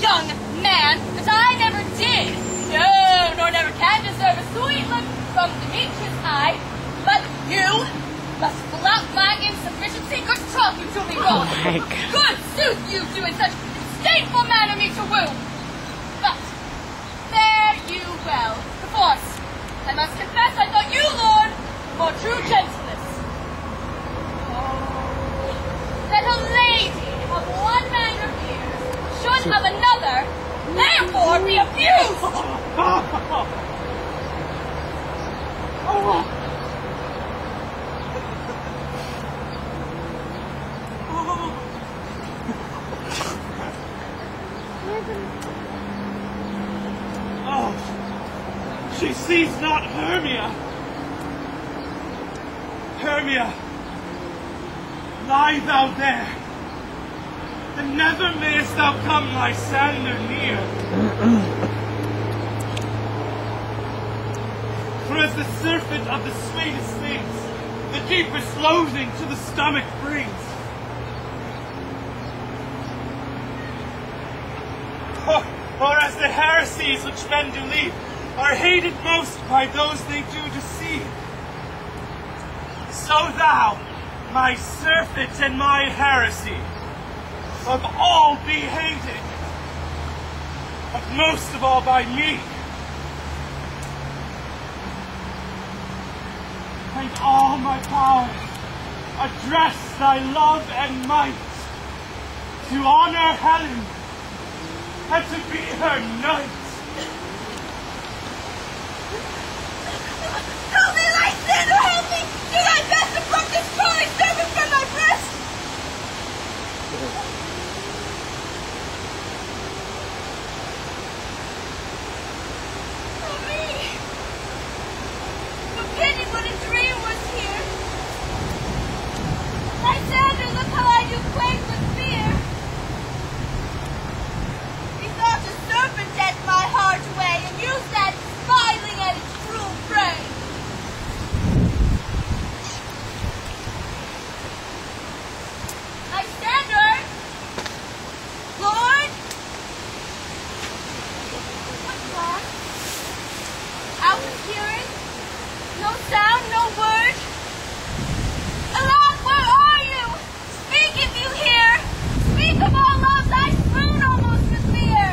young man, that I never did. No, nor never can deserve a sweet look from Demetrius' eye. But you must flout my insufficiency. Good talking to me, Lord. Oh my God. Good sooth you do in such disdainful manner me to woo. But fare you well. Perforce, I must confess I thought you, Lord, more true gentleness. That a lady of one man reveres should of another, therefore be abused. Oh, she sees not Hermia. Hermia, lie thou there, and never mayest thou come Lysander near. For as the surfeit of the sweetest things, the deepest loathing to the stomach brings. Or as the heresies which men do leave are hated most by those they do deceive. So thou, my surfeit and my heresy, of all be hated, but most of all by me. And all my powers address thy love and might to honor Helen and to be her knight. Help me, Lysander, help me! Do thy best to pluck this crawling serpent from my breast! Oh, me! For pity, what a dream was here! Lysander, look how I do quake with fear! Methought a serpent ate my heart away, and you sat smiling at its cruel prey! Lysander! Lord! What's that? Out of hearing? No sound, no word? Alas, where are you? Speak if you hear! Speak of all loves I swoon almost with fear!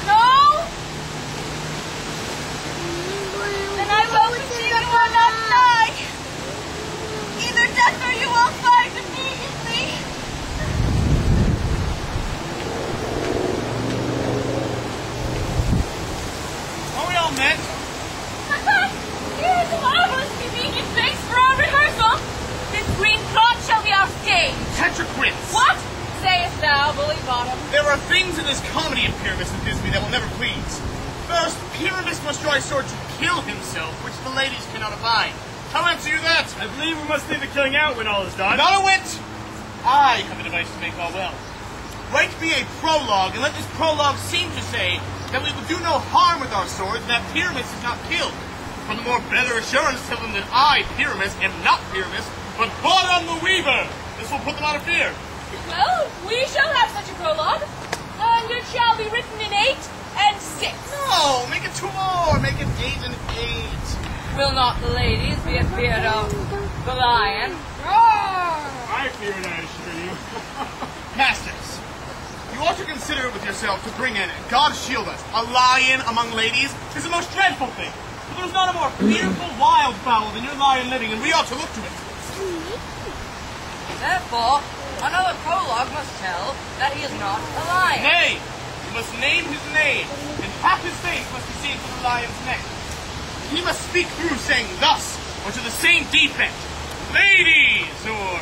No? Then I will see you will not die! Either death or you will find immediately! Are we all met? Here is a marvelous convenient place for our rehearsal! This green cloth shall be our stage! Tetraquints! What sayest thou, bully bottom? There are things in this comedy of Pyramus and Thisbe that will never please. First, Pyramus must draw a sword to kill himself, which the ladies cannot abide. How answer you that? I believe we must leave the killing out when all is done. Not a whit! I have a device to make all well. Write me a prologue, and let this prologue seem to say that we will do no harm with our swords, and that Pyramus is not killed. For the more better assurance, tell them that I, Pyramus, am not Pyramus, but Bottom the Weaver. This will put them out of fear. Well, we shall have such a prologue, and it shall be written in 8 and 6. No, make it 2 more. Make it 8 and 8. Will not the ladies be afeard of the lion? I fear it, I assure you. Masters, you ought to consider with yourself to bring in, God shield us, a lion among ladies is the most dreadful thing. But there's not a more fearful wildfowl than your lion living, and we ought to look to it. Therefore, another prologue must tell that he is not a lion. Nay, you must name his name, and half his face must be seen from the lion's neck. He must speak through saying thus, or to the same defect, ladies, or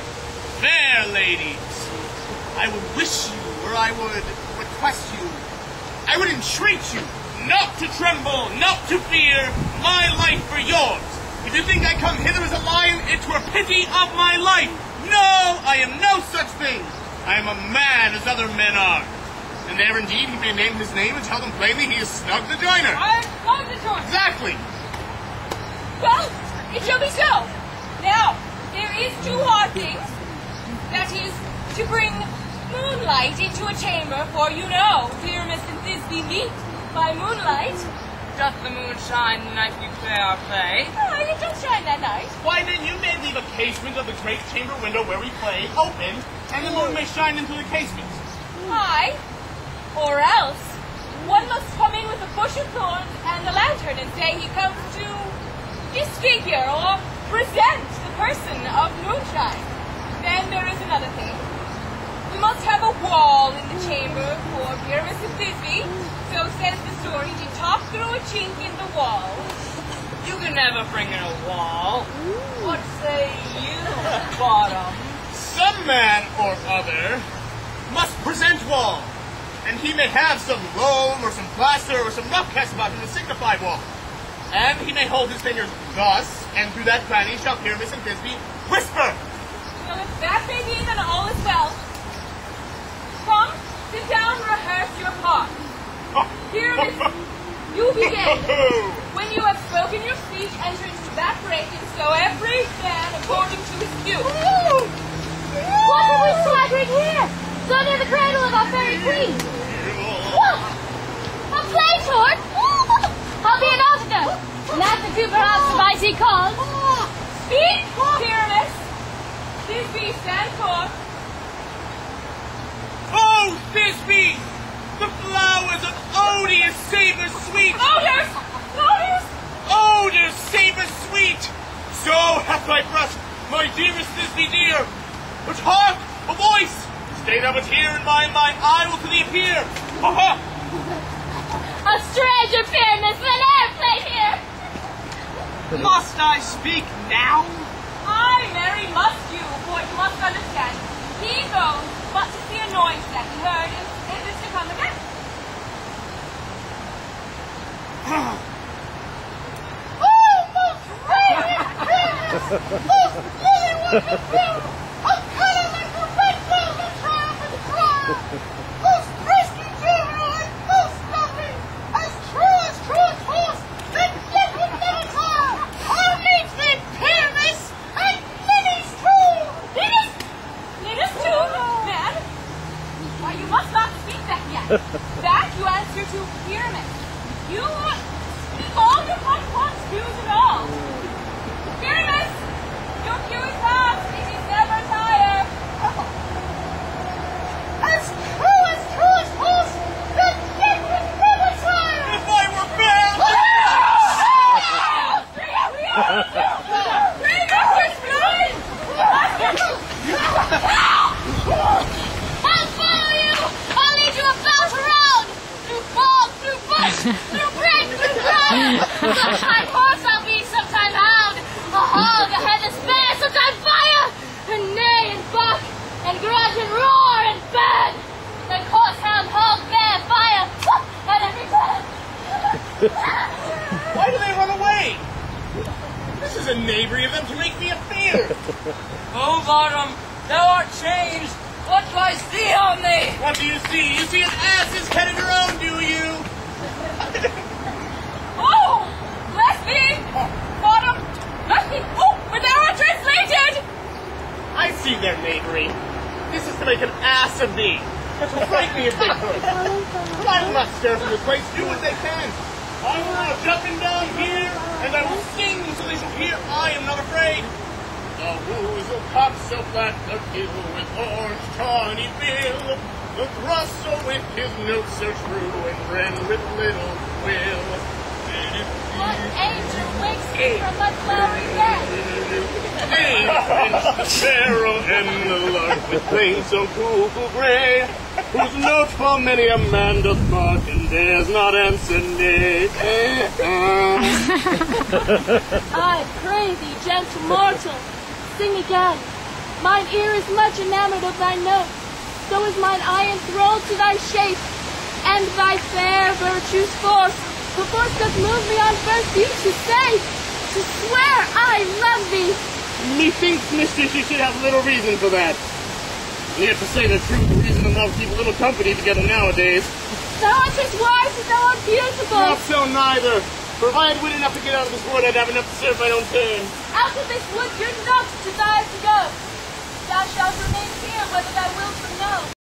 fair ladies. I would wish you, or I would request you, I would entreat you, not to tremble, not to fear, my life for yours. If you think I come hither as a lion, it were pity of my life. No, I am no such thing. I am a man as other men are. And there indeed he may name his name and tell them plainly he is Snug the Joiner. I am Snug the Joiner. Exactly. Well, it shall be so. Now, there is 2 hard things. That is, to bring moonlight into a chamber, for you know, Pyramus and Thisbe meet by moonlight. Doth the moon shine the night we play our play? Oh, it does shine that night. Why, then you may leave a casement of the great chamber window where we play open, and the moon may shine into the casement. Aye. Or else, one must come in with a bush of thorns and a lantern and say he comes to disfigure or present the person of moonshine. Then there is another thing. We must have a wall in the chamber for Pyramus and Thisbe. So says the story, to talk through a chink in the wall. You can never bring in a wall. What say you, Bottom? Some man or other must present wall, and he may have some loam or some plaster or some rough cast about him to signify wall. And he may hold his fingers thus, and through that cranny shall Pyramus and Thisbe whisper. So if that may be, then all is well. Come, sit down, rehearse your part. Pyramus, you begin. When you have spoken your speech, enter into that break, and so every man according to his view. What are we swaggering here? So near the cradle of our fairy queen. What? A play sword? I'll be an officer. And that's the two perhaps the mighty cause. Speak, Pyramus. Thisbe, stand forth. Oh, Thisbe! The flowers of odious savor sweet! Odors! Odors! Odors savor sweet! So hath my breast, my dearest Thisbe dear. But hark, a voice! Stay thou but here, and mine eye will to thee appear. Ha-ha! A stranger Pyramus will ne'er play here. Must I speak now? Aye, Mary, must you, for you must understand. He goes but to see a noise that he heard is this to come again. Oh, most radiant Pyramus! Most lily white bill! Of color like the red velvet triumphant crown! Most frisky juvenile and most lovely! As true as horse, that yet will never tire! I'll meet thee, Pyramus, and Linny's too! Linus too, man. Why, you must not speak that yet. That you answer to Pyramus. You speak all your pots, cues and all. Pyramus, your cue is past. It is never tired. As true as horse, that yet will never tire! If I were bound! I'll follow you! I'll lead you about around! Through bog, through bush, through brake, through ground! Sometime horse I'll be, sometime hound! A hog, a headless bear, sometime fire! And neigh and buck, and grunt and roar and bang! Like horse, hound, hog, bear, fire, at every turn! Why do they run away? This is a knavery of them to make me a fear. Oh, Bottom, thou art changed. What do I see on thee? What do you see? You see an ass's head of your own, do you? Oh, bless me. Bottom, bless me. Oh, but thou art translated. I see their knavery. This is to make an ass of thee. That will frighten me if they could. But I will not stir from this place. Do what they can. I will now jumping down here, and I will sing so they shall hear I am not afraid. The woozle cock so flat the gill with orange tawny bill, the thrust so with his notes so true, and wren with little will. What angel wakes me from my flowery bed? Hey, the sparrow and the lark with plain so cool gray, whose note for many a man doth bark and dares not answer nay. I pray thee, gentle mortal, sing again. Mine ear is much enamored of thy note, so is mine eye enthralled to thy shape, and thy fair virtue's force. The force doth move me on first view to say, to swear I love thee. Methinks, mistress, you should have little reason for that. Yet to say the truth, reason enough keep a little company together nowadays. Thou art as wise as thou art beautiful. Not so neither. For if I had wit enough to get out of this wood, I'd have enough to serve my own turn. Out of this wood you're not desired to go. Thou shalt remain here, whether thou wilt